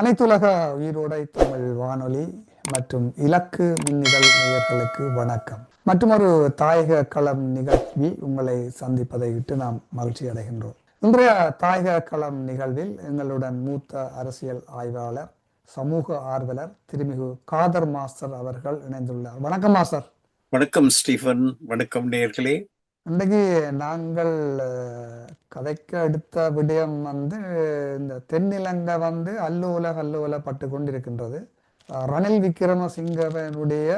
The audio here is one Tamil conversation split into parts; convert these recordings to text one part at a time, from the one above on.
அனைத்துலக உயிரோடை தமிழ் வானொலி மற்றும் இலக்கு மின்னிதழ் நேயர்களுக்கு வணக்கம். மற்றொரு தாயக களம் நிகழ்வில் உங்களை சந்திப்பதை விட்டு நாம் மகிழ்ச்சி அடைகின்றோம். இன்றைய தாயக களம் நிகழ்வில் எங்களுடன் மூத்த அரசியல் ஆய்வாளர், சமூக ஆர்வலர் திருமிகு காதர் மாஸ்டர் அவர்கள் இணைந்துள்ளார். வணக்கம் மாஸ்டர். வணக்கம் ஸ்டீஃபன். வணக்கம் நேயர்களே. இன்றைக்கு நாங்கள் கதைக்க எடுத்த விடயம் இந்த தென்னிலங்கை அல்லோலப்பட்டு கொண்டிருக்கின்றது. ரணில் விக்ரமசிங்கவனுடைய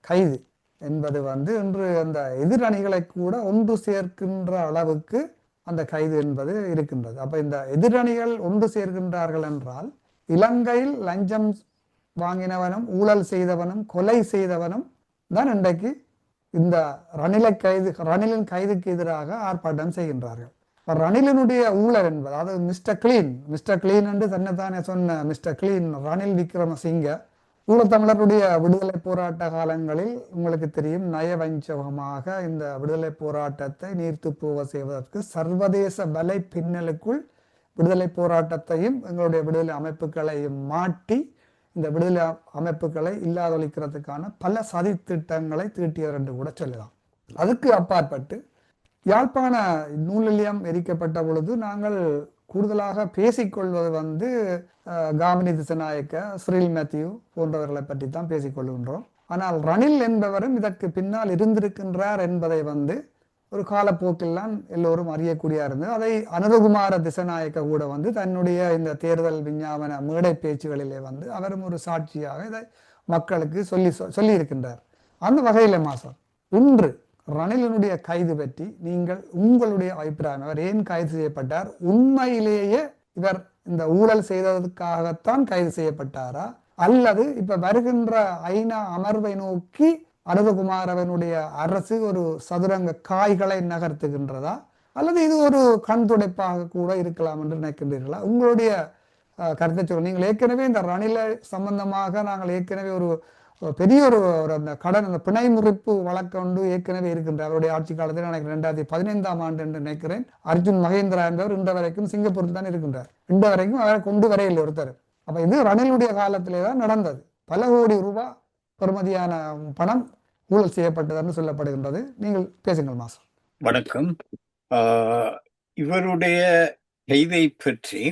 கைது என்பது இன்று அந்த எதிரணிகளை கூட ஒன்று சேர்க்கின்ற அளவுக்கு அந்த கைது என்பது இருக்கின்றது. அப்ப இந்த எதிரணிகள் ஒன்று சேர்க்கின்றார்கள் என்றால் இலங்கையில் லஞ்சம் வாங்கினவனும் ஊழல் செய்தவனும் கொலை செய்தவனும் தான் இன்றைக்கு இந்த ரணிலின் கைதுக்கு எதிராக ஆர்ப்பாட்டம் செய்கின்றார்கள். ரணிலினுடைய ஊழல் என்பது, அதாவது மிஸ்டர் கிளீன் என்று தன்னைத்தானே சொன்ன மிஸ்டர் கிளீன் ரணில் விக்ரமசிங்க ஈழத்தமிழருடைய விடுதலை போராட்ட காலங்களில் உங்களுக்கு தெரியும், நயவஞ்சகமாக இந்த விடுதலை போராட்டத்தை நீர்த்து போக செய்வதற்கு சர்வதேச வலை பின்னலுக்குள் விடுதலை போராட்டத்தையும் எங்களுடைய விடுதலை அமைப்புகளையும் மாட்டி இந்த விடுதலை அமைப்புகளை இல்லாதொழிக்கிறதுக்கான பல சதி திட்டங்களை தீட்டியவர் என்று கூட சொல்லலாம். அதுக்கு அப்பாற்பட்டு யாழ்ப்பாண நூல் நிலையம் எரிக்கப்பட்ட பொழுது நாங்கள் கூடுதலாக பேசிக்கொள்வது காமினி திசநாயக்க, சிறில் மேத்யூ போன்றவர்களை பற்றி தான் பேசிக்கொள்கின்றோம். ஆனால் ரணில் என்பவரும் இதற்கு பின்னால் இருந்திருக்கின்றார் என்பதை ஒரு காலப்போக்கெல்லாம் எல்லோரும் அறியக்கூடிய இருந்தது. அதை அனுரகுமார திசநாயக்க கூட தன்னுடைய இந்த தேர்தல் விஞ்ஞாபன மேடை பேச்சுகளிலே அவரும் ஒரு சாட்சியாக இதை மக்களுக்கு சொல்லி இருக்கின்றார். அந்த வகையில் மாஸ்டர், இன்று ரணிலினுடைய கைது பற்றி நீங்கள் உங்களுடைய அபிப்பிராயம், அவர் ஏன் கைது செய்யப்பட்டார்? உண்மையிலேயே இவர் இந்த ஊழல் செய்ததற்காகத்தான் கைது செய்யப்பட்டாரா, அல்லது இப்ப வருகின்ற ஐநா அமர்வை நோக்கி அனுரகுமாரவனுடைய அரசு ஒரு சதுரங்க காய்களை நகர்த்துகின்றதா, அல்லது இது ஒரு கண் துடைப்பாக கூட இருக்கலாம் என்று நினைக்கின்றீர்களா? உங்களுடைய கருத்தை சொல்ல. நீங்கள் ஏற்கனவே இந்த ரணில சம்பந்தமாக நாங்கள் ஏற்கனவே ஒரு பெரிய ஒரு அந்த கடன், அந்த பிணை முறிப்பு வழக்கு ஏற்கனவே இருக்கின்ற அவருடைய ஆட்சி காலத்தில் எனக்கு 2015ஆம் ஆண்டு என்று நினைக்கிறேன். அர்ஜுன் மகேந்திரா என்பவர் இன்று வரைக்கும் சிங்கப்பூரில் தான் இருக்கின்றார். இன்று வரைக்கும் அவரை கொண்டு வரையில் ஒருத்தர். அப்ப இது ரணிலுடைய காலத்திலே தான் நடந்தது. பல கோடி ரூபாய் பெறுமதியான பணம் ஊழல் செய்யப்பட்டதுன்னு சொல்லப்படுகின்றது. நீங்கள் பேசுங்கள் மாஸ்டர். வணக்கம். இவருடைய கைதை பற்றி,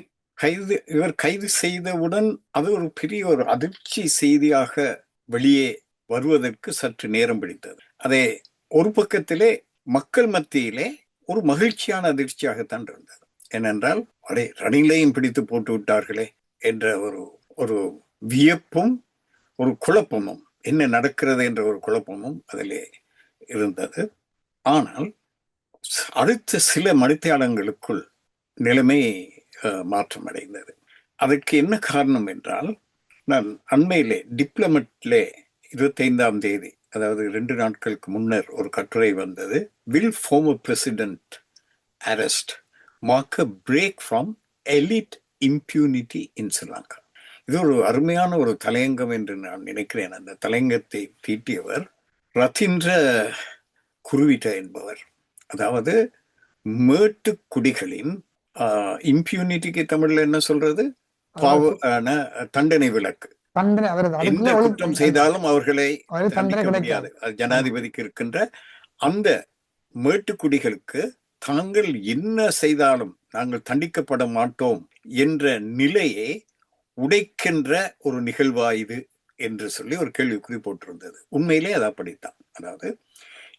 இவர் கைது செய்தவுடன் அது ஒரு பெரிய ஒரு அதிர்ச்சி செய்தியாக வெளியே வருவதற்கு சற்று நேரம் பிடித்தது. அதே ஒரு பக்கத்திலே மக்கள் மத்தியிலே ஒரு மகிழ்ச்சியான அதிர்ச்சியாகத்தான் இருந்தது. ஏனென்றால் ரணிலையும் பிடித்து போட்டு விட்டார்களே என்ற ஒரு வியப்பும் ஒரு குழப்பமும், என்ன நடக்கிறது என்ற ஒரு குழப்பமும் அதிலே இருந்தது. ஆனால் அடுத்த சில மணித்தியாலங்களுக்குள் நிலைமை மாற்றம் அடைந்தது. அதற்கு என்ன காரணம் என்றால், நான் அண்மையிலே டிப்ளமெட்லே 25ஆம் தேதி, அதாவது 2 நாட்களுக்கு முன்னர் ஒரு கட்டுரை வந்தது. Will former president arrest mark a break from elite impunity in Sri Lanka. இது ஒரு அருமையான ஒரு தலையங்கம் என்று நான் நினைக்கிறேன். அந்த தலையங்கத்தை தீட்டியவர் ரதீந்திர குருவிட்ட என்பவர். அதாவது மேட்டு குடிகளின் இம்ப்யூனிட்டிக்கு தமிழ்ல என்ன சொல்றது, தண்டனை விலக்கு. எந்த குற்றம் செய்தாலும் அவர்களை தண்டிக்க முடியாது. ஜனாதிபதிக்கு இருக்கின்ற அந்த மேட்டு குடிகளுக்கு தாங்கள் என்ன செய்தாலும் நாங்கள் தண்டிக்கப்பட மாட்டோம் என்ற நிலையை உடைக்கின்ற ஒரு நிகழ்வா இது என்று சொல்லி ஒரு கேள்விக்குறி போட்டிருந்தது. உண்மையிலே அதை அப்படித்தான். அதாவது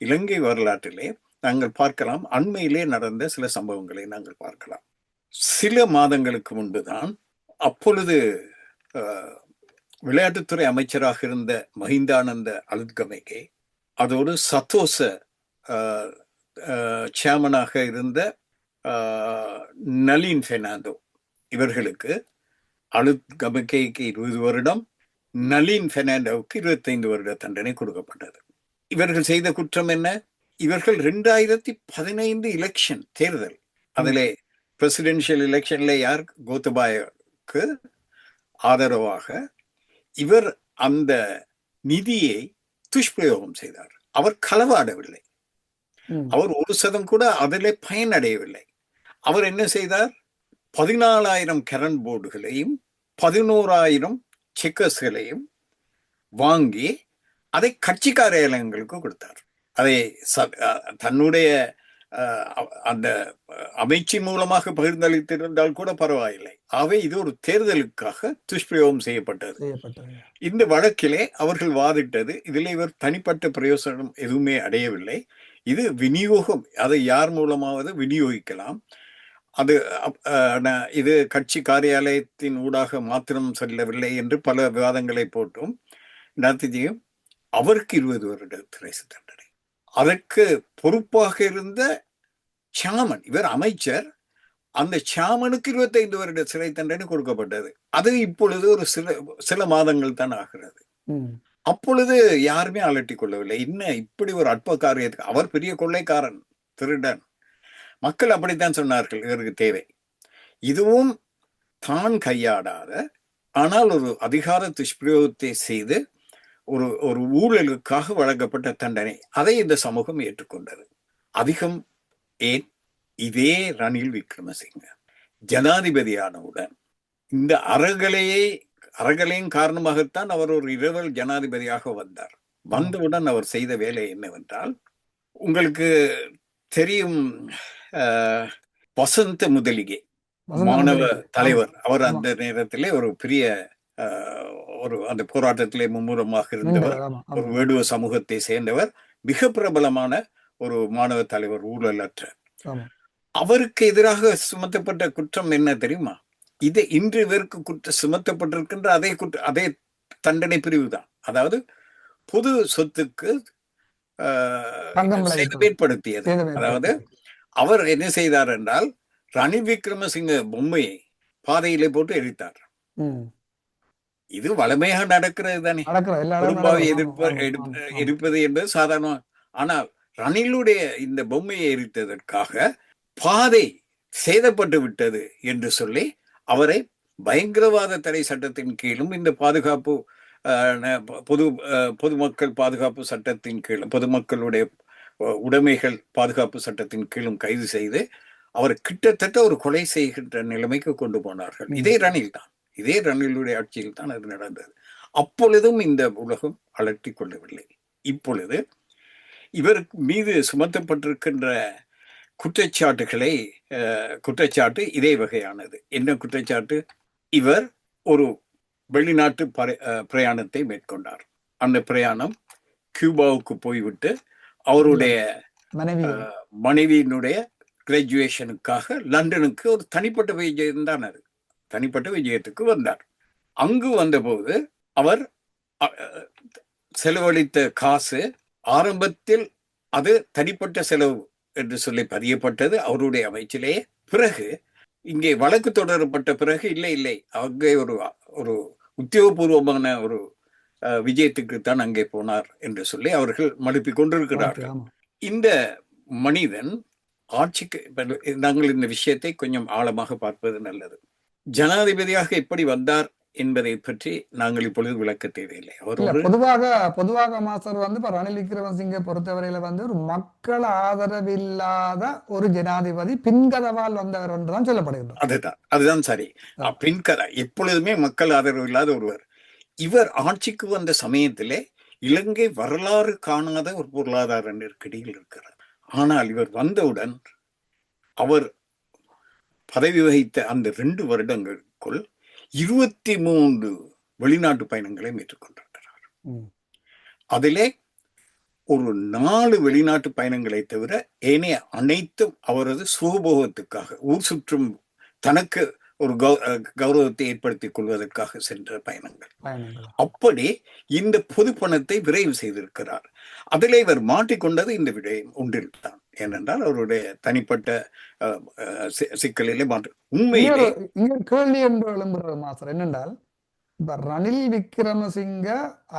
இலங்கை வரலாற்றிலே நாங்கள் பார்க்கலாம், அண்மையிலே நடந்த சில சம்பவங்களை நாங்கள் பார்க்கலாம். சில மாதங்களுக்கு முன்புதான் அப்பொழுது விளையாட்டுத்துறை அமைச்சராக இருந்த மஹிந்தானந்த அலுத்கமைகே, அதோடு சத்தோச சேர்மனாக இருந்த நளின் பெர்னாண்டோ, இவர்களுக்கு அலுத்கமைகேக்கு 20 வருடம், நளின் பெர்னாண்டோவுக்கு 25 வருட தண்டனை கொடுக்கப்பட்டது. இவர்கள் செய்த குற்றம் என்ன? இவர்கள் 2015 எலெக்ஷன் தேர்தல், அதிலே பிரசிடென்ஷியல் எலெக்ஷன்ல யார் கோத்தபாயக்கு ஆதரவாக இவர் அந்த நிதியை துஷ்பிரயோகம் செய்தார். அவர் களவாடவில்லை, அவர் 1% கூட அதிலே பயனடையவில்லை. அவர் என்ன செய்தார்? 14,000 கரண்ட் போர்டுகளையும் 11,000 செக்கர்ஸ்களையும் வாங்கி அதை கட்சி காரியாலயங்களுக்கு கொடுத்தார். அதை தன்னுடைய அந்த அமைச்சின் மூலமாக பகிர்ந்தளித்திருந்தால் கூட பரவாயில்லை. ஆகவே இது ஒரு தேர்தலுக்காக துஷ்பிரயோகம் செய்யப்பட்டது. இந்த வழக்கிலே அவர்கள் வாதிட்டது, இதில் இவர் தனிப்பட்ட பிரயோசனம் எதுவுமே அடையவில்லை. இது விநியோகம், அதை யார் மூலமாவது விநியோகிக்கலாம். அது இது கட்சி காரியாலயத்தின் ஊடாக மாத்திரம் செல்லவில்லை என்று பல விவாதங்களை போட்டும் நடத்தியும் அவருக்கு 20 வருட சிறை தண்டனை. அதற்கு பொறுப்பாக இருந்த சாமன், இவர் அமைச்சர், அந்த சாமனுக்கு 25 வருட சிறை தண்டனை கொடுக்கப்பட்டது. அது இப்பொழுது ஒரு சில மாதங்கள் தான் ஆகிறது. அப்பொழுது யாருமே அலட்டிக் கொள்ளவில்லை. இன்னும் இப்படி ஒரு அற்ப காரியத்துக்கு, அவர் பெரிய கொள்ளைக்காரன், திருடன், மக்கள் அப்படித்தான் சொன்னார்கள், இவருக்கு தேவை. இதுவும் தான் கையாடாத, ஆனால் ஒரு அதிகார துஷ்பிரயோகத்தை செய்து ஒரு ஊழலுக்காக வழங்கப்பட்ட தண்டனை, அதை இந்த சமூகம் ஏற்றுக்கொண்டது. அதிகம் ஏன், இதே ரணில் விக்ரமசிங்க ஜனாதிபதியானவுடன் இந்த அறகலையின் காரணமாகத்தான் அவர் ஒரு இரவல் ஜனாதிபதியாக வந்தார். வந்தவுடன் அவர் செய்த வேலை என்னவென்றால், உங்களுக்கு தெரியும், வசந்த முதலிகே மாணவ தலைவர், அவர் அந்த நேரத்திலே ஒரு பெரிய அந்த போராட்டத்திலே மும்முரமாக இருந்தவர், ஒரு வேடுவ சமூகத்தை சேர்ந்தவர், மிக பிரபலமான ஒரு மாணவ தலைவர், ஊழலற்ற. அவருக்கு எதிராக சுமத்தப்பட்ட குற்றம் என்ன தெரியுமா? இது இன்று இவருக்கு குற்றம் சுமத்தப்பட்டிருக்கின்ற அதே தண்டனை பிரிவு தான். அதாவது பொது சொத்துக்கு ஏற்படுத்தியது. அதாவது அவர் என்ன செய்தார் என்றால், ரணில் விக்ரமசிங்க பொம்மையை பாதையிலே போட்டு எரித்தார். இது வளமையாக நடக்கிறது தானே, குடும்பாவை எரிப்பது என்பது சாதாரண. ஆனால் ரணிலுடைய இந்த பொம்மையை எரித்ததற்காக பாதை சேதப்பட்டு விட்டது என்று சொல்லி அவரை பயங்கரவாத தடை சட்டத்தின் கீழும், இந்த பாதுகாப்பு பொதுமக்கள் பாதுகாப்பு சட்டத்தின் கீழும், பொதுமக்களுடைய உடைமைகள் பாதுகாப்பு சட்டத்தின் கீழும் கைது செய்து அவர் கிட்டத்தட்ட ஒரு கொலை செய்கின்ற நிலைமைக்கு கொண்டு போனார்கள். இதே ரணில் தான், இதே ரணிலுடைய ஆட்சியில் தான் அது நடந்தது. அப்பொழுதும் இந்த உலகம் அலட்டி கொள்ளவில்லை. இப்பொழுது இவர் மீது சுமத்தப்பட்டிருக்கின்ற குற்றச்சாட்டு இதே வகையானது. என்ன குற்றச்சாட்டு? இவர் ஒரு வெளிநாட்டு பிரயாணத்தை மேற்கொண்டார். அந்த பிரயாணம் கியூபாவுக்கு போய்விட்டு அவருடைய மனைவியினுடைய கிராஜுவேஷனுக்காக லண்டனுக்கு ஒரு தனிப்பட்ட விஜயம் தான், அது தனிப்பட்ட விஜயத்துக்கு வந்தார். அங்கு வந்தபோது அவர் செலவழித்த காசு ஆரம்பத்தில் அது தனிப்பட்ட செலவு என்று சொல்லி பதியப்பட்டது அவருடைய அமைச்சிலேயே. பிறகு இங்கே வழக்கு தொடரப்பட்ட பிறகு இல்லை அங்கே ஒரு உத்தியோகபூர்வமான ஒரு விஜயத்துக்கு தான் அங்கே போனார் என்று சொல்லி அவர்கள் மழுப்பிக் கொண்டிருக்கிறார்கள். இந்த மனிதன் ஆட்சிக்கு, நாங்கள் இந்த விஷயத்தை கொஞ்சம் ஆழமாக பார்ப்பது நல்லது. ஜனாதிபதியாக எப்படி வந்தார் என்பதை பற்றி நாங்கள் இப்பொழுது விளக்க தேவையில்லை. பொதுவாக மாஸ்டர் இப்ப ரணில் விக்ரமசிங்க பொறுத்தவரையில ஒரு மக்கள் ஆதரவில்லாத ஒரு ஜனாதிபதி பின்கதவால் வந்தவர் என்றுதான் சொல்லப்படுகின்றார். அதுதான் சரி. பின்கதை எப்பொழுதுமே மக்கள் ஆதரவு இல்லாத ஒருவர். இவர் ஆட்சிக்கு வந்த சமயத்திலே இலங்கை வரலாறு காணாத ஒரு பொருளாதார நெருக்கடியில் இருக்கிறார். ஆனால் இவர் வந்தவுடன் அவர் பதவி வகித்த அந்த 2 வருடங்களுக்குள் 23 வெளிநாட்டு பயணங்களை மேற்கொண்டிருக்கிறார். அதிலே ஒரு 4 வெளிநாட்டு பயணங்களை தவிர ஏனைய அனைத்தும் அவரது சுகபோகத்துக்காக, ஊர் சுற்றும், தனக்கு ஒரு கௌரவத்தை ஏற்படுத்திக் கொள்வதற்காக சென்ற பயணங்கள். அப்படி இந்த பொது பணத்தை விரைவு செய்திருக்கிறார். அதிலே இவர் மாட்டிக்கொண்டது இந்த விடயம் ஒன்றில் தான். ஏனென்றால் அவருடைய தனிப்பட்ட சிக்கலிலே மாற்று உண்மையிலே கேள்வி என்று எழும்புறது மாஸ்டர் என்னென்றால், இப்ப ரணில் விக்ரமசிங்க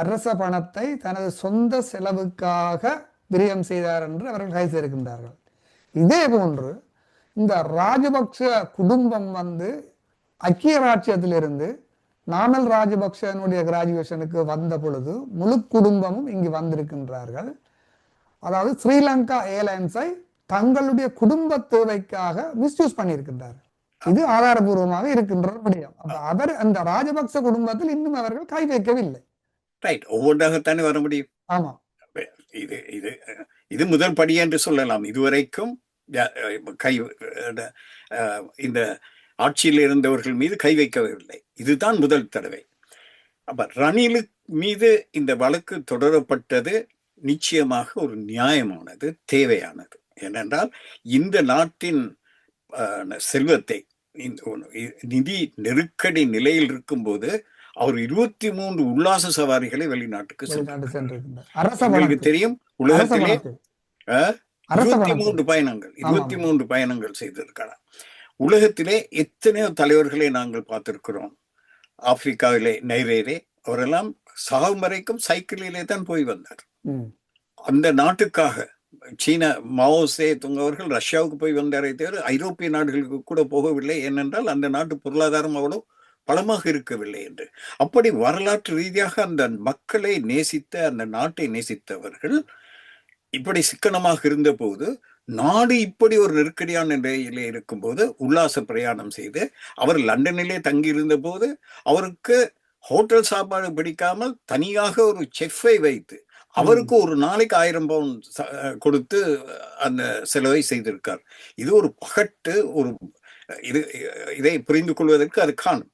அரச பணத்தை தனது சொந்த செலவுக்காக விரயம் செய்தார் என்று அவர்கள் கைது செய்திருக்கின்றார்கள். இதே போன்று இந்த ராஜபக்ஷ குடும்பம் ஐக்கிய ராஜ்யத்திலிருந்து நாமல் ராஜபக்சனுடைய கிராஜுவேஷனுக்கு வந்த பொழுது முழு குடும்பமும் இங்கு வந்திருக்கின்றார்கள். அதாவது ஸ்ரீலங்கா ஏர்லைன்ஸை தங்களுடைய குடும்ப தேவைக்காக மிஸ்யூஸ் பண்ணியிருக்கின்றார்கள். இது ஆதாரபூர்வமாக இருக்கின்ற விடயம். அப்ப அவர் அந்த ராஜபக்ச குடும்பத்தில் இன்னும் அவர்கள் கை வைக்கவில்லை. ரைட், ஒவ்வொன்றாகத்தானே வர முடியும். ஆமா, இது இது இது முதல் படி என்று சொல்லலாம். இதுவரைக்கும் கை இந்த ஆட்சியில் இருந்தவர்கள் மீது கை வைக்கவில்லை. இதுதான் முதல் தடவை. அப்ப ரணில் மீது இந்த வழக்கு தொடரப்பட்டது நிச்சயமாக ஒரு நியாயமானது, தேவையானது. ஏனென்றால் இந்த நாட்டின் செல்வத்தை, நிதி நெருக்கடி நிலையில் இருக்கும்போது அவர் 23 உல்லாச சவாரிகளை வெளிநாட்டுக்கு சென்றிருக்கிறார். தெரியும், உலகத்திலே 23 பயணங்கள் 23 பயணங்கள் செய்திருக்கிறார். உலகத்திலே எத்தனையோ தலைவர்களை நாங்கள் பார்த்திருக்கிறோம். ஆப்பிரிக்காவிலே நைரேரே, அவரெல்லாம் சாகும் வரைக்கும் சைக்கிளிலே தான் போய் வந்தார். அந்த நாட்டுக்காக சீன மாவோ சே துங் அவர்கள் ரஷ்யாவுக்கு போய் வந்தாரே தவிர ஐரோப்பிய நாடுகளுக்கு கூட போகவில்லை. ஏனென்றால் அந்த நாட்டு பொருளாதாரம் அவ்வளவு பலமாக இருக்கவில்லை என்று. அப்படி வரலாற்று ரீதியாக அந்த மக்களை நேசித்த, அந்த நாட்டை நேசித்தவர்கள் இப்படி சிக்கனமாக இருந்த போது, நாடு இப்படி ஒரு நெருக்கடியான நிலையிலே இருக்கும்போது உல்லாச பிரயாணம் செய்து, அவர் லண்டனிலே தங்கி இருந்த போது அவருக்கு ஹோட்டல் சாப்பாடு பிடிக்காமல் தனியாக ஒரு செஃப்பை வைத்து அவருக்கு ஒரு நாளைக்கு 1000 பவுண்ட் கொடுத்து அந்த செலவை செய்திருக்கார். இது ஒரு பகட்டு, ஒரு இதை புரிந்து கொள்வதற்கு அது காணும்.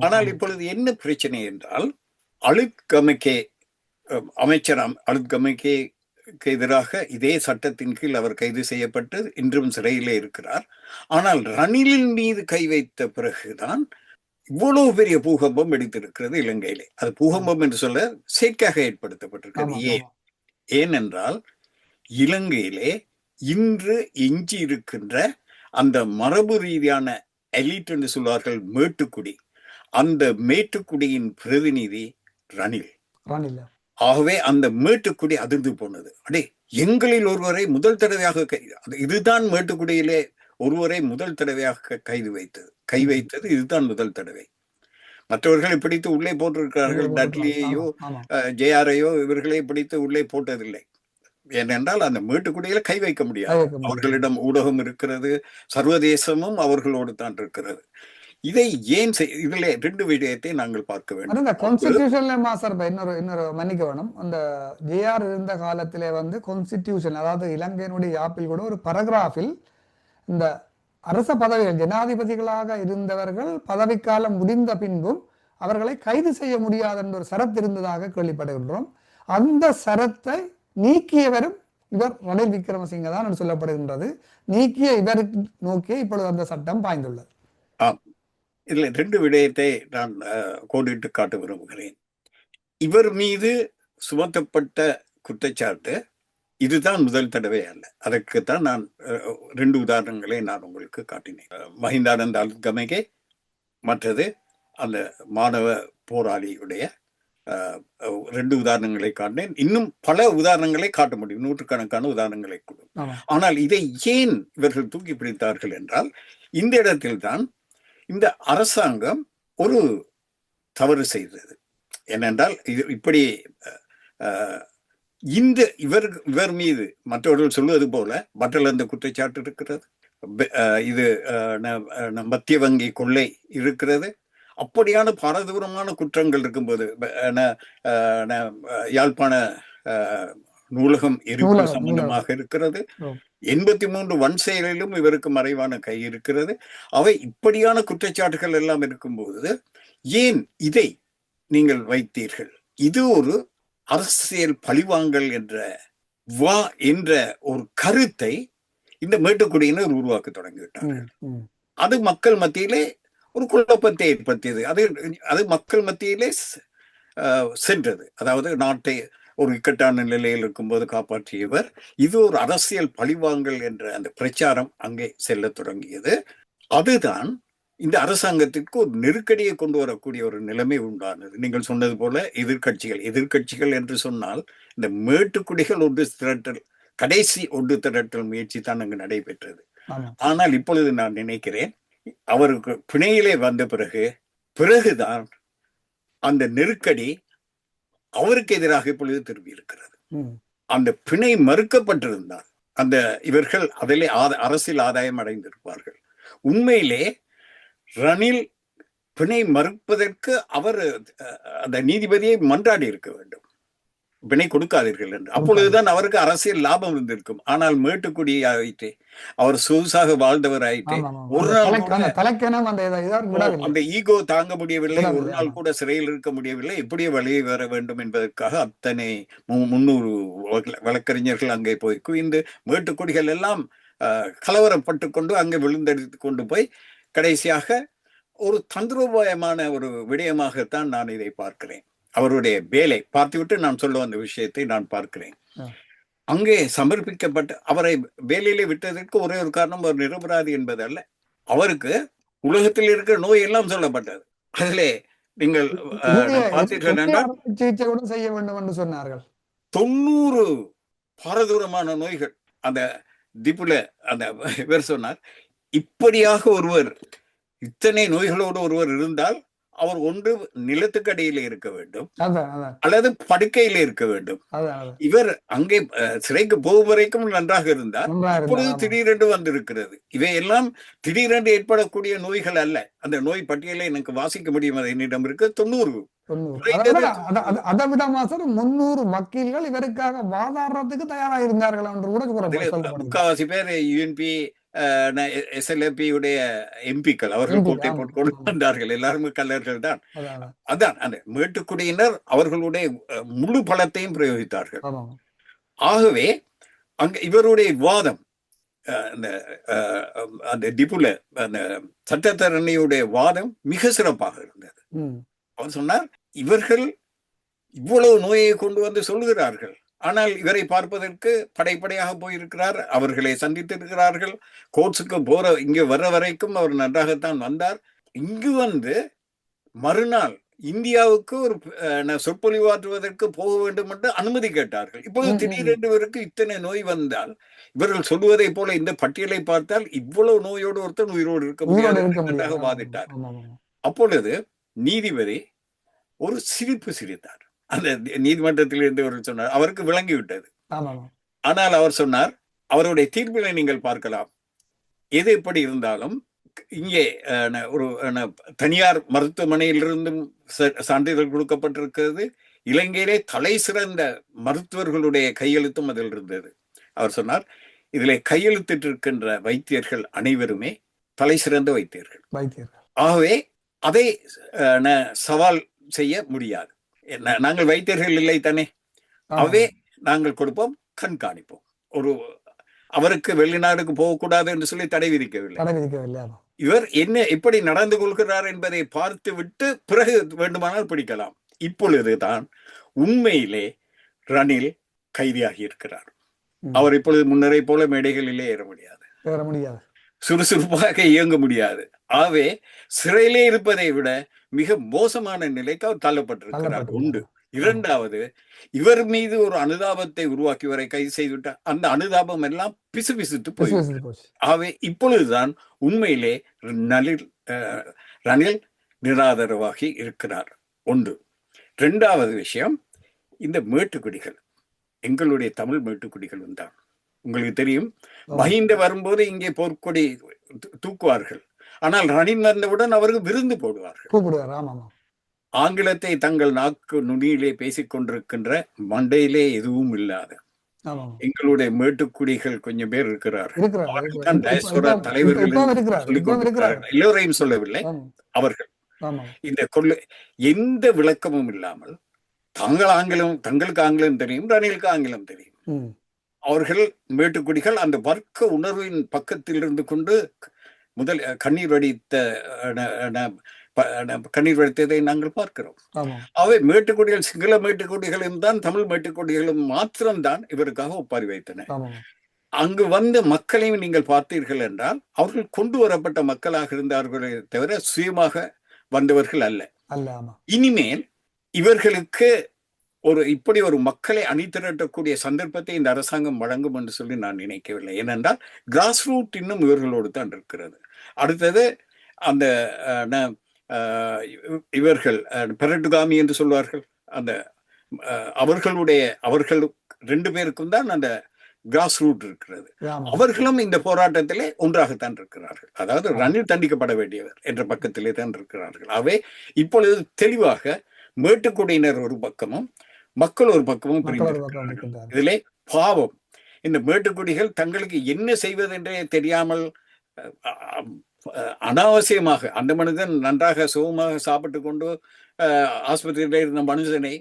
ஆனால் இப்பொழுது என்ன பிரச்சனை என்றால், அலுத்கமகே அமைச்சர் அலுத்கமகே எதிராக இதே சட்டத்தின் கீழ் அவர் கைது செய்யப்பட்டு இன்றும் சிறையிலே இருக்கிறார். ஆனால் ரணிலின் மீது கை வைத்த பிறகுதான் இவ்வளவு பெரிய பூகம்பம் வெடித்திருக்கிறது இலங்கையிலே. அது பூகம்பம் என்று சொல்ல செயற்கையாக ஏற்படுத்தப்பட்டிருக்கிறது. ஏனென்றால் இலங்கையிலே இன்று எஞ்சி இருக்கின்ற அந்த மரபு ரீதியான எலிட் என்று சொல்வார்கள், மேட்டுக்குடி, அந்த மேட்டுக்குடியின் பிரதிநிதி ரணில். ஆகவே அந்த மேட்டுக்குடி அதிர்ந்து போனது. அடே, எங்களில் ஒருவரை முதல் தடவையாக இதுதான் மேட்டுக்குடியிலே ஒருவரை முதல் தடவையாக கை வைத்தது இதுதான் முதல் தடவை. மற்றவர்களை பிடித்து உள்ளே போட்டிருக்கிறார்கள். டட்லியையோ ஜேஆரையோ இவர்களை பிடித்து உள்ளே போட்டதில்லை. ஏனென்றால் அந்த மேட்டுக்குடியில கை வைக்க முடியாது. அவர்களிடம் ஊடகம் இருக்கிறது, சர்வதேசமும் அவர்களோடு தான் இருக்கிறது. இதை ஏன் இதுல 2 விடயத்தை நாங்கள் பார்க்க வேண்டும். இன்னொரு மன்னிக்க வேணும். அந்த ஜேஆர் இருந்த காலத்திலே கான்ஸ்டிடியூஷன், அதாவது இலங்கையினுடைய யாப்பில் கூட ஒரு பரகிராஃபில் இந்த அரச பதவிகள், ஜனாதிபதிகளாக இருந்தவர்கள் பதவிக்காலம் முடிந்த பின்பும் அவர்களை கைது செய்ய முடியாது என்ற ஒரு சரத்து இருந்ததாக கேள்விப்படுகின்றோம். அந்த சரத்தை நீக்கியவரும் இவர் ரணில் விக்ரமசிங்க தான் என்று சொல்லப்படுகின்றது. நீக்கிய இவருக்கு நோக்கி இப்பொழுது அந்த சட்டம் பாய்ந்துள்ளது. இதுல 2 விடயத்தை நான் கோடிட்டு காட்ட விரும்புகிறேன். இவர் மீது சுமத்தப்பட்ட குற்றச்சாட்டு இதுதான் முதல் தடவை அல்ல. அதற்குத்தான் நான் 2 உதாரணங்களை நான் உங்களுக்கு காட்டினேன். மஹிந்தானந்த அலுத்கமகே, மற்றது அந்த மாணவ போராளியுடைய 2 உதாரணங்களை காட்டினேன். இன்னும் பல உதாரணங்களை காட்ட முடியும், நூற்றுக்கணக்கான உதாரணங்களை கொடு. ஆனால் இதை ஏன் இவர்கள் தூக்கி பிடித்தார்கள் என்றால், இந்த இடத்தில்தான் இந்த அரசாங்கம் ஒரு தவறு செய்தது. ஏனென்றால் இப்படி இவர் மீது மற்றவர்கள் சொல்வது போல பட்டலந்த குற்றச்சாட்டு இருக்கிறது, இது மத்திய வங்கி கொள்ளை இருக்கிறது. அப்படியான பாரதூரமான குற்றங்கள் இருக்கும்போது யாழ்ப்பாண நூலகம் எரிப்பு சம்பந்தமாக இருக்கிறது, 83 வன் செயலிலும் இவருக்கு மறைவான கை இருக்கிறது. அவை இப்படியான குற்றச்சாட்டுகள் எல்லாம் இருக்கும்போது ஏன் இதை நீங்கள் வைத்தீர்கள்? இது ஒரு அரசியல் பழிவாங்கல் என்ற ஒரு கருத்தை இந்த மேட்டுக்குடியினர் உருவாக்க தொடங்கிவிட்டார்கள். அது மக்கள் மத்தியிலே ஒரு குழப்பத்தை ஏற்படுத்தியது. அது மக்கள் மத்தியிலே சென்றது. அதாவது நாட்டை ஒரு இக்கட்டான நிலையில் இருக்கும்போது காப்பாற்றியவர். இது ஒரு அரசியல் பழிவாங்கல் என்ற அந்த பிரச்சாரம் அங்கே செல்ல தொடங்கியது. அதுதான் இந்த அரசாங்கத்திற்கு ஒரு நெருக்கடியை கொண்டு வரக்கூடிய ஒரு நிலைமை உண்டானது. நீங்கள் சொன்னது போல எதிர்கட்சிகள் என்று சொன்னால் இந்த மேட்டுக்குடிகள் ஒன்று திரட்டல், கடைசி ஒன்று திரட்டல் முயற்சி தான் அங்கு நடைபெற்றது. ஆனால் இப்பொழுது நான் நினைக்கிறேன், அவருக்கு பிணையிலே வந்த பிறகுதான் அந்த நெருக்கடி அவருக்கு எதிராக இப்பொழுது திரும்பி இருக்கிறது. அந்த பிணை மறுக்கப்பட்டிருந்தால் இவர்கள் அதிலே அரசியல் ஆதாயம் அடைந்திருப்பார்கள். உண்மையிலே ரணில் பிணை மறுப்பதற்கு அவர் அந்த நீதிபதியை மன்றாடி இருக்க வேண்டும், பிணை கொடுக்காதீர்கள் என்று. அப்பொழுதுதான் அவருக்கு அரசியல் லாபம் இருந்திருக்கும். ஆனால் மேட்டுக்குடி ஆயிட்டு, அவர் சொகுசாக வாழ்ந்தவர் ஆயிட்டு, ஒரு நாள் கூட அந்த ஈகோ தாங்க முடியவில்லை, ஒரு நாள் கூட சிறையில் இருக்க முடியவில்லை, எப்படியோ வெளியே வர வேண்டும் என்பதற்காக அத்தனை 300 வழக்கறிஞர்கள் அங்கே போய் குவிந்து மேட்டுக்குடிகள் எல்லாம் கலவரப்பட்டு கொண்டு அங்கே விழுந்தடித்து கொண்டு போய் கடைசியாக ஒரு தந்திரோபாயமான ஒரு விடயமாகத்தான் நான் இதை பார்க்கிறேன். அவருடைய வேலை பார்த்துவிட்டு நான் சொல்ல வந்த விஷயத்தை நான் பார்க்கிறேன். அங்கே சமர்ப்பிக்கப்பட்ட அவரை வேலையிலே விட்டதற்கு ஒரே ஒரு காரணம், அவர் நிரபராதி என்பதல்ல, அவருக்கு உலகத்தில் இருக்கிற நோய் எல்லாம் சொல்லப்பட்டது. அதிலே நீங்கள் பார்த்தீர்கள் என்றால் செய்ய வேண்டும் என்று சொன்னார்கள். 90 பாரதூரமான நோய்கள் அந்த திப்புல அந்த இவர் சொன்னார். இப்படியாக ஒருவர், இத்தனை நோய்களோடு ஒருவர் இருந்தால் அவர் ஒன்று நிலத்துக்கடியில இருக்க வேண்டும் அல்லது படுக்கையில இருக்க வேண்டும். இவர் அங்கே சிறைக்கு போகும் வரைக்கும் நன்றாக இருந்தார். இப்பொழுது திடீரென்று வந்திருக்கிறது. இவையெல்லாம் திடீரென்று ஏற்படக்கூடிய நோய்கள் அல்ல. அந்த நோய் பட்டியலை எனக்கு வாசிக்க முடியும், அது என்னிடம் இருக்கு. 90 அதை விட 300 வக்கீல்கள் இவருக்காக வாதாடுறதுக்கு தயாராக இருந்தார்கள் என்று கூட முக்காவாசி பேர் யூஎன்பி SLP உடைய எம்பிக்கள் அவர்கள் கோட்டை போட்டு கொண்டு வந்தார்கள். எல்லாருமே கல்லர்கள் தான். அதான் அந்த மேட்டுக்குடியினர் அவர்களுடைய முழு பலத்தையும் பிரயோகித்தார்கள். ஆகவே அங்க இவருடைய விவாதம் அந்த டிபுல அந்த சட்டத்தரணியுடைய வாதம் மிக சிறப்பாக இருந்தது. அவர் சொன்னார், இவர்கள் இவ்வளவு நோயை கொண்டு வந்து சொல்லுகிறார்கள், ஆனால் இவரை பார்ப்பதற்கு படைப்படையாக போயிருக்கிறார், அவர்களை சந்தித்திருக்கிறார்கள். கோர்ட்ஸுக்கு இங்கு வர வரைக்கும் அவர் நன்றாகத்தான் வந்தார். இங்கு வந்து மறுநாள் இந்தியாவுக்கு ஒரு சொற்பொழிவாற்றுவதற்கு போக வேண்டும் என்று அனுமதி கேட்டார்கள். இப்போது திடீரென்று இவருக்கு இத்தனை நோய் வந்தால், இவர்கள் சொல்லுவதை போல இந்த பட்டியலை பார்த்தால் இவ்வளவு நோயோடு ஒருத்தர் உயிரோடு இருக்க முடியாது வாதிட்டார். அப்பொழுது நீதிபதி ஒரு சிரிப்பு சிரித்தார். அந்த நீதிமன்றத்தில் இருந்து ஒரு சொன்னார், அவருக்கு விளங்கிவிட்டது. ஆனால் அவர் சொன்னார், அவருடைய தீர்ப்பினை நீங்கள் பார்க்கலாம், எது எப்படி இருந்தாலும் இங்கே ஒரு தனியார் மருத்துவமனையிலிருந்தும் சான்றிதழ் கொடுக்கப்பட்டிருக்கிறது. இலங்கையிலே தலை சிறந்த மருத்துவர்களுடைய கையெழுத்தும் அதில் இருந்தது. அவர் சொன்னார், இதிலே கையெழுத்திட்டிருக்கின்ற வைத்தியர்கள் அனைவருமே தலை சிறந்த வைத்தியர்கள். ஆகவே அதை சவால் செய்ய முடியாது. நாங்கள் வைத்தியர்கள் இல்லை தானே, அவே நாங்கள் கொடுப்போம், கண்காணிப்போம். ஒரு அவருக்கு வெளிநாடுக்கு போகக்கூடாது என்று சொல்லி தடை விதிக்கவில்லை. இவர் என்ன எப்படி நடந்து கொள்கிறார் என்பதை பார்த்து விட்டு பிறகு வேண்டுமானால் பிடிக்கலாம். இப்பொழுதுதான் உண்மையிலே ரணில் கைதியாகி இருக்கிறார். அவர் இப்பொழுது முன்னரை போல மேடைகளிலே ஏற முடியாது, சுறுசுறுப்பாக இயங்க முடியாது. ஆகவே சிறையிலே இருப்பதை விட மிக மோசமான நிலைக்கு அவர் தள்ளப்பட்டிருக்கிறார். உண்டு. இரண்டாவது, இவர் மீது ஒரு அனுதாபத்தை உருவாக்கி வரை கைது செய்துவிட்டார். அந்த அனுதாபம் எல்லாம் பிசுபிசுத்து போய். ஆகவே இப்பொழுதுதான் உண்மையிலே ரணில் நிராதரவாகி இருக்கிறார். ஒன்று. இரண்டாவது விஷயம், இந்த மேட்டுக்குடிகள் எங்களுடைய தமிழ் மேட்டுக்குடிகள் தான். உங்களுக்கு தெரியும், மஹிந்த வரும்போது இங்கே போர்க்கொடி தூக்குவார்கள். ஆனால் ரணில் வந்தவுடன் அவருக்கு விருந்து போடுவார்கள். ஆங்கிலத்தை தங்கள் நாக்கு நுனியிலே பேசிக் கொண்டிருக்கின்ற மண்டையிலே எதுவும் இல்லாத எங்களுடைய மேட்டுக்குடிகள் கொஞ்சம் பேர் இருக்கிறார்கள். தலைவர்கள் சொல்லிக் கொண்டிருக்கிறார்கள். எல்லோரையும் சொல்லவில்லை. அவர்கள் இந்த எந்த விளக்கமும் இல்லாமல் தங்களுக்கு ஆங்கிலம் தெரியும், ரணிலுக்கு ஆங்கிலம் தெரியும். அவர்கள் மேட்டுக்குடிகள் அந்த வர்க்க உணர்வின் பக்கத்தில் இருந்து கொண்டு கண்ணீர் வடித்ததை நாங்கள் பார்க்கிறோம். அவை மேட்டுக்குடிகள், சிங்கள மேட்டுக்குடிகளும் தான், தமிழ் மேட்டுக்குடிகளும் மாத்திரம்தான் இவருக்காக ஒப்பாரி வைத்தன. அங்கு வந்த மக்களையும் நீங்கள் பார்த்தீர்கள் என்றால் அவர்கள் கொண்டு வரப்பட்ட மக்களாக இருந்தார்களே தவிர சுயமாக வந்தவர்கள் அல்ல. இனிமேல் இவர்களுக்கு இப்படி ஒரு மக்களை அணிதிரட்டக்கூடிய சந்தர்ப்பத்தை இந்த அரசாங்கம் வழங்கும் என்று சொல்லி நான் நினைக்கவில்லை. ஏனென்றால் கிராஸ் ரூட் இன்னும் இவர்களோடு தான் இருக்கிறது. அடுத்தது அந்த இவர்கள் பெரட்டுகாமி என்று சொல்வார்கள், அந்த அவர்கள் 2 பேருக்கும் தான் அந்த கிராஸ் ரூட் இருக்கிறது. ஆமா. அவர்களும் இந்த போராட்டத்திலே ஒன்றாகத்தான் இருக்கிறார்கள். அதாவது ஆ. ரணில் தண்டிக்கப்பட வேண்டியவர் என்ற பக்கத்திலே தான் இருக்கிறார்கள். ஆகவே இப்பொழுது தெளிவாக மேட்டுக்குடியினர் ஒரு பக்கமும் மக்கள் ஒரு பக்கமும் மக்கள் ஒரு பக்கம் பிரிந்திருக்கிறார்கள். இருக்கின்றார்கள். இதிலே பாவம் இந்த மேட்டுக்குடிகள் தங்களுக்கு என்ன செய்வதென்றே தெரியாமல் அனாவசியமாக அந்த மனிதன் நன்றாக சுகமாக சாப்பிட்டு கொண்டு ஆஸ்பத்திரியில இருந்த மனுஷனை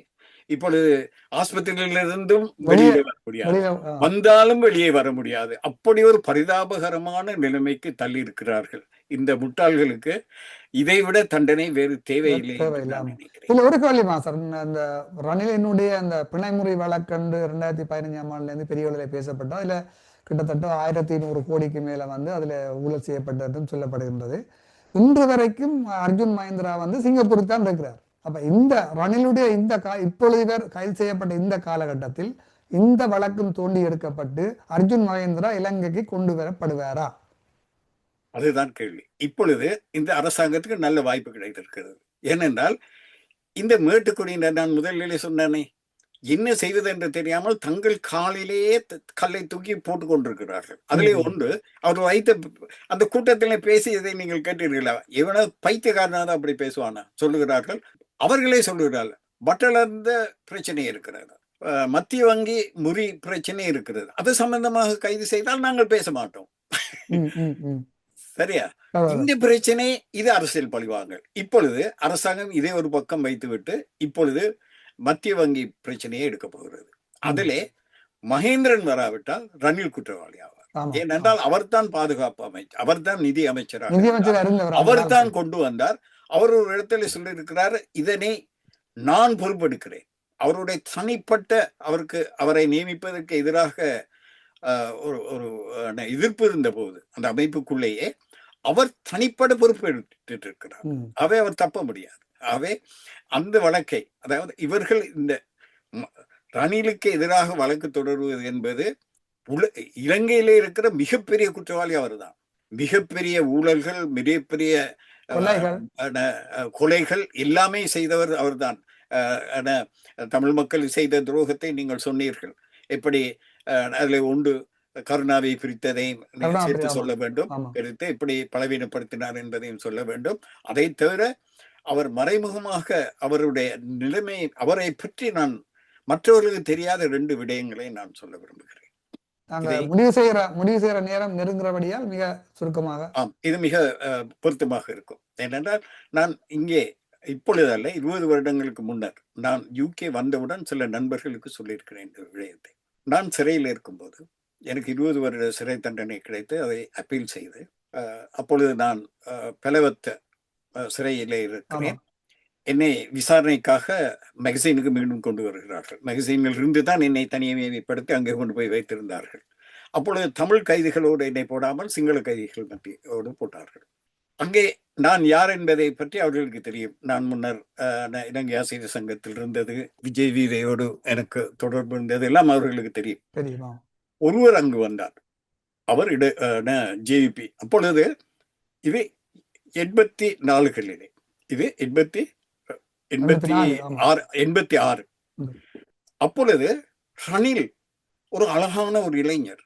இப்பொழுது ஆஸ்பத்திரியிலிருந்தும் வெளியே வர முடியாது, வந்தாலும் வெளியே வர முடியாது. அப்படி ஒரு பரிதாபகரமான நிலைமைக்கு தள்ளி இருக்கிறார்கள். இந்த முட்டாள்களுக்கு இதைவிட தண்டனை வேறு தேவையில்லை என்று நான் நினைக்கிறேன். இல்ல ஒரு கேள்வி மாஸ்டர், அந்த ரணிலினுடைய அந்த பிணைமுறை வழக்கண்டு 2015ஆம் ஆண்டுல இருந்து பெரிய அளவில் பேசப்பட்டோம். அதுல கிட்டத்தட்ட 1100 கோடிக்கு மேல வந்து அதுல ஊழல் செய்யப்பட்டதுன்னு சொல்லப்படுகின்றது. இன்று வரைக்கும் அர்ஜுன் மஹிந்திரா வந்து சிங்கப்பூருக்கு தான் இருக்கிறார். அப்ப இந்த ரணிலுடைய இந்த இப்பொழுது கைது செய்யப்பட்ட இந்த காலகட்டத்தில் இந்த வழக்கும் தோண்டி எடுக்கப்பட்டு அர்ஜுன் மஹிந்திரா இலங்கைக்கு கொண்டு வரப்படுவாரா? அதுதான் கேள்வி. இப்பொழுது இந்த அரசாங்கத்துக்கு நல்ல வாய்ப்பு கிடைத்திருக்கிறது. ஏனென்றால் இந்த மேட்டுக்குடியினர், நான் முதலிலே சொன்னேனே, என்ன செய்வது என்று தெரியாமல் தங்கள் காலிலேயே கல்லை தூக்கி போட்டுக் கொண்டிருக்கிறார்கள். அதிலே ஒன்று, அவர் வைத்த அந்த கூட்டத்திலே பேசியதை நீங்கள் கேட்டீர்களா? எவனோ பைத்தியக்காரனாக அப்படி பேசுவானா சொல்லுகிறார்கள். அவர்களே சொல்லுகிறார்கள், பட்டளர்ந்த பிரச்சனை இருக்கிறது, மத்திய வங்கி முறி பிரச்சனை இருக்கிறது, அது சம்பந்தமாக கைது செய்தால் நாங்கள் பேச மாட்டோம். சரியா? இந்த பிரச்சனை இது அரசியல் பழிவாங்கல். இப்பொழுது அரசாங்கம் இதை ஒரு பக்கம் வைத்துவிட்டு இப்பொழுது மத்திய வங்கி பிரச்சனையை எடுக்க போகிறது. அதிலே மகேந்திரன் வராவிட்டால் ரணில் குற்றவாளி ஆவார். ஏனென்றால் அவர்தான் பாதுகாப்பு அமைச்சர், அவர்தான் நிதி அமைச்சராக, அவர்தான் கொண்டு வந்தார். அவர் ஒரு இடத்துல சொல்லியிருக்கிறார், இதனை நான் பொறுப்பெடுக்கிறேன். அவருடைய தனிப்பட்ட அவரை நியமிப்பதற்கு எதிராக ஒரு எதிர்ப்பு இருந்த போது அந்த அமைப்புக்குள்ளேயே அவர் தனிப்பட பொறுப்பு எடுத்துட்டு இருக்கிறார். அவை அவர் தப்ப முடியாது. ஆகவே அந்த வழக்கை, அதாவது இவர்கள் இந்த ரணிலுக்கு எதிராக வழக்கு தொடருவது என்பது இலங்கையிலே இருக்கிற மிகப்பெரிய குற்றவாளி அவர்தான். மிகப்பெரிய ஊழல்கள், மிகப்பெரிய கொலைகள் எல்லாமே செய்தவர் அவர்தான். தமிழ் மக்கள் செய்த துரோகத்தை நீங்கள் சொன்னீர்கள். எப்படி அதுல ஒன்று கருணாவை பிரித்ததை சேர்த்து சொல்ல வேண்டும், பிரித்து இப்படி பலவீனப்படுத்தினார் என்பதையும் சொல்ல வேண்டும். அதை தவிர அவர் மறைமுகமாக அவருடைய நிலைமை, அவரை பற்றி நான் மற்றவர்களுக்கு தெரியாத 2 விடயங்களை நான் சொல்ல விரும்புகிறேன். முடிவு செய்யற நேரம் நெருங்குறபடியால் மிக சுருக்கமாக, இது மிக பொருத்தமாக இருக்கும். ஏனென்றால் நான் இங்கே இப்பொழுது அல்ல, 20 வருடங்களுக்கு முன்னர் நான் UK வந்தவுடன் சில நண்பர்களுக்கு சொல்லியிருக்கிறேன் இந்த விடயத்தை. நான் சிறையில் இருக்கும்போது எனக்கு 20 வருட சிறை தண்டனை கிடைத்து அதை அப்பீல் செய்து, அப்பொழுது நான் பலவத்த சிறையிலே இருக்கிறேன். என்னை விசாரணைக்காக மேகசீனுக்கு மீண்டும் கொண்டு வருகிறார்கள். மேகசீனில் இருந்து தான் என்னை தனிமைப்படுத்தி அங்கே கொண்டு போய் வைத்திருந்தார்கள். அப்பொழுது தமிழ் கைதிகளோடு என்னை போடாமல் சிங்கள கைதிகள் மத்தியோடு போட்டார்கள். அங்கே நான் யார் என்பதை பற்றி அவர்களுக்கு தெரியும். நான் முன்னர் இலங்கை ஆசிரியர் சங்கத்தில் இருந்தது, விஜய் வீரையோடு எனக்கு தொடர்பு இருந்தது எல்லாம் அவர்களுக்கு தெரியும். ஒருவர் அங்கு வந்தார், அவர் ஜேவிபி. அப்பொழுது இது 84களிலே, இது 86. அப்பொழுது ரணில் ஒரு அழகான ஒரு இளைஞர்,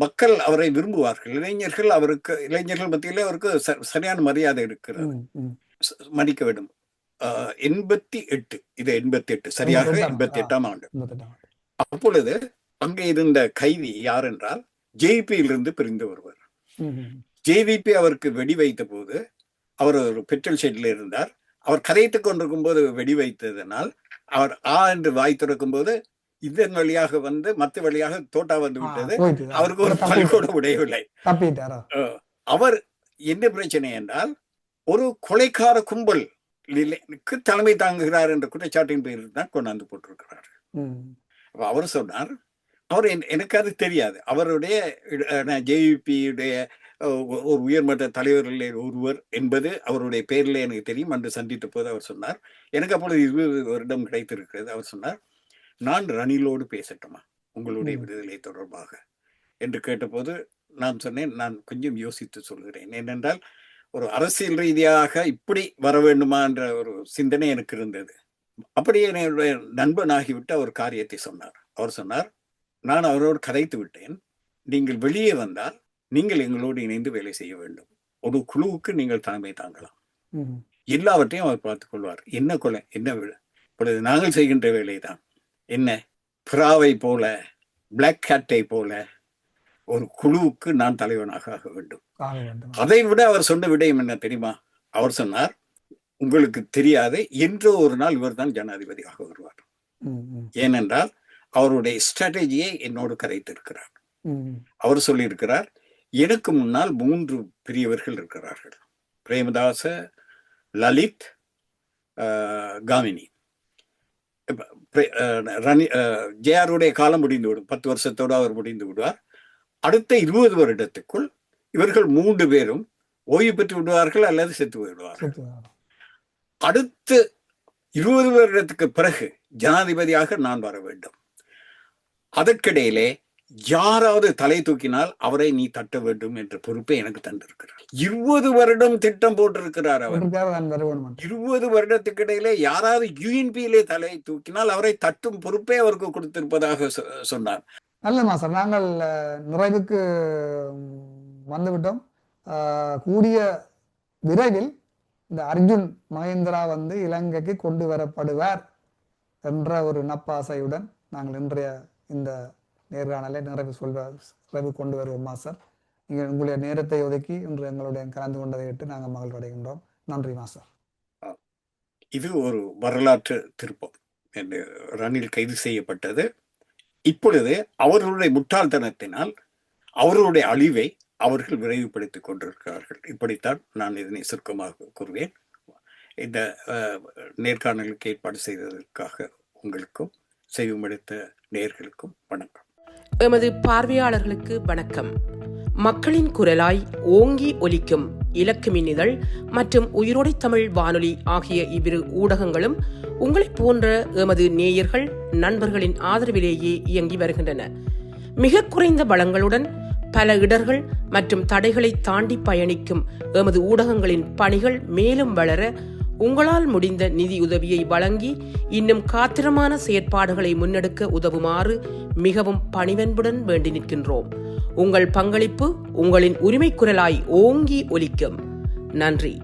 மக்கள் அவரை விரும்புவார்கள். இளைஞர்கள் மத்தியிலே அவருக்கு சரியான மரியாதை இருக்கிறது, மதிக்க வேண்டும். 88, இது 88 சரியாக 88ஆம் ஆண்டு. அப்பொழுது அங்கே இருந்த கைதி யார் என்றால் ஜேவிபியிலிருந்து பிரிந்து வருவார். ஜேவிபி அவருக்கு வெடி வைத்த போது அவர் ஒரு பெட்ரோல் ஷெட்ல இருந்தார். அவர் கதைத்துக் கொண்டிருக்கும் போது வெடி வைத்ததனால் அவர் என்று வாய் திறக்கும் போது இதன் வழியாக வந்து மத்த வழியாக தோட்டா வந்து விட்டது. அவருக்கு ஒரு பல்கூட உடையவில்லை. அவர் என்ன பிரச்சனை என்றால், ஒரு கொலைக்கார கும்பல் தலைமை தாங்குகிறார் என்ற குற்றச்சாட்டின் பேரில் தான் கொண்டாந்து போட்டிருக்கிறார். அவர் சொன்னார், எனக்கு அது தெரியாது, அவருடைய ஜேவிபியுடைய ஒரு உயர்மட்ட தலைவர்களில் ஒருவர் என்பது அவருடைய பேரில் எனக்கு தெரியும். அன்று சந்தித்த போது அவர் சொன்னார், எனக்கு அப்பொழுது 20 வருடம் கிடைத்திருக்கிறது. அவர் சொன்னார், நான் ரணிலோடு பேசட்டுமா உங்களுடைய விடுதலை தொடர்பாக என்று கேட்டபோது நான் சொன்னேன், நான் கொஞ்சம் யோசித்து சொல்கிறேன். ஏனென்றால் ஒரு அரசியல் ரீதியாக இப்படி வர வேண்டுமா என்ற ஒரு சிந்தனை எனக்கு இருந்தது. அப்படியே என்னுடைய நண்பனாகிவிட்டு அவர் காரியத்தை சொன்னார். அவர் சொன்னார், நான் அவரோடு கதைத்து விட்டேன். நீங்கள் வெளியே வந்தால் நீங்கள் எங்களோடு இணைந்து வேலை செய்ய வேண்டும். ஒரு குழுவுக்கு நீங்கள் தலைமை தாங்கலாம். எல்லாவற்றையும் அவர் பார்த்துக் கொள்வார். என்ன கொலை, என்ன விழா, இப்பொழுது நாங்கள் செய்கின்ற வேலைதான் என்ன, புறாவை போல, பிளாக் கேட்டை போல ஒரு குழுவுக்கு நான் தலைவனாக ஆக வேண்டும். அதை விட அவர் சொன்ன விடயம் என்ன தெரியுமா? அவர் சொன்னார், உங்களுக்கு தெரியாது, என்றோ ஒரு நாள் இவர் தான் ஜனாதிபதியாக வருவார். ஏனென்றால் அவருடைய ஸ்ட்ராட்டஜியை என்னோடு கதைத்திருக்கிறார். அவர் சொல்லியிருக்கிறார், எனக்கு முன்னால் 3 பெரியவர்கள் இருக்கிறார்கள், பிரேமதாச, லலித், காமினி. ஜேஆருடைய காலம் முடிந்துவிடும், 10 வருஷத்தோடு அவர் முடிந்து விடுவார். அடுத்த 20 வருடத்துக்குள் இவர்கள் 3 பேரும் ஓய்வு பெற்று விடுவார்கள் அல்லது செத்து விடுவார்கள். அடுத்த 20 வருடத்துக்கு பிறகு ஜனாதிபதியாக நான் வர வேண்டும். அதற்கிடையிலே யாராவது தலை தூக்கினால் அவரை நீ தட்ட வேண்டும் என்ற பொறுப்பை எனக்கு தந்திருக்கிறார். 20 வருடம் திட்டம் போட்டிருக்கிறார் அவர். 20 வருடத்துக்கு இடையிலே யாராவது யூஎன்பியிலே தலை தூக்கினால் அவரை தட்டும் பொறுப்பை அவருக்கு கொடுத்திருப்பதாக சொன்னார். நல்ல மாசம், நாங்கள் நிறைவுக்கு வந்துவிட்டோம். கூடிய விரைவில் இந்த அர்ஜுன் மகேந்திரா இலங்கைக்கு கொண்டு வரப்படுவார் என்ற ஒரு நப்பாசையுடன் நாங்கள் இன்றைய இந்த நேர்காணலை நிறைவு கொண்டு வருவோம். மாஸ்டர், நீங்கள் உங்களுடைய நேரத்தை ஒதுக்கி இன்று எங்களுடைய கலந்து கொண்டதை விட்டு நாங்கள் மகிழ்ச்சி அடைகின்றோம். நன்றி மாஸ்டர். இது ஒரு வரலாற்று திருப்பம். ரணில் கைது செய்யப்பட்டது இப்பொழுது அவர்களுடைய முட்டாள்தனத்தினால் அவர்களுடைய அழிவை அவர்கள் விரைவுபடுத்திக் கொண்டிருக்கிறார்கள். இப்படித்தான் நான் இதனை சுருக்கமாக கூறுவேன். இந்த நேர்காணலுக்கு ஏற்பாடு செய்ததற்காக உங்களுக்கும் செய்வமளித்த நேயர்களுக்கும் வணக்கம். எமது பார்வையாளர்களுக்கு வணக்கம். மக்களின் குரலாய் ஓங்கி ஒலிக்கும் இலக்கு மின்னிதழ் மற்றும் உயிரோடை தமிழ் வானொலி ஆகிய இவ்விரு ஊடகங்களும் உங்களைப் போன்ற எமது நேயர்கள் நண்பர்களின் ஆதரவிலேயே இயங்கி வருகின்றன. மிக குறைந்த வளங்களுடன் பல இடர்கள் மற்றும் தடைகளை தாண்டி பயணிக்கும் எமது ஊடகங்களின் பணிகள் மேலும் வளர உங்களால் முடிந்த நிதியுதவியை வழங்கி இன்னும் காத்திரமான செயற்பாடுகளை முன்னெடுக்க உதவுமாறு மிகவும் பணிவன்புடன் வேண்டி நிற்கின்றோம். உங்கள் பங்களிப்பு உங்களின் உரிமை குரலாய் ஓங்கி ஒலிக்கும். நன்றி.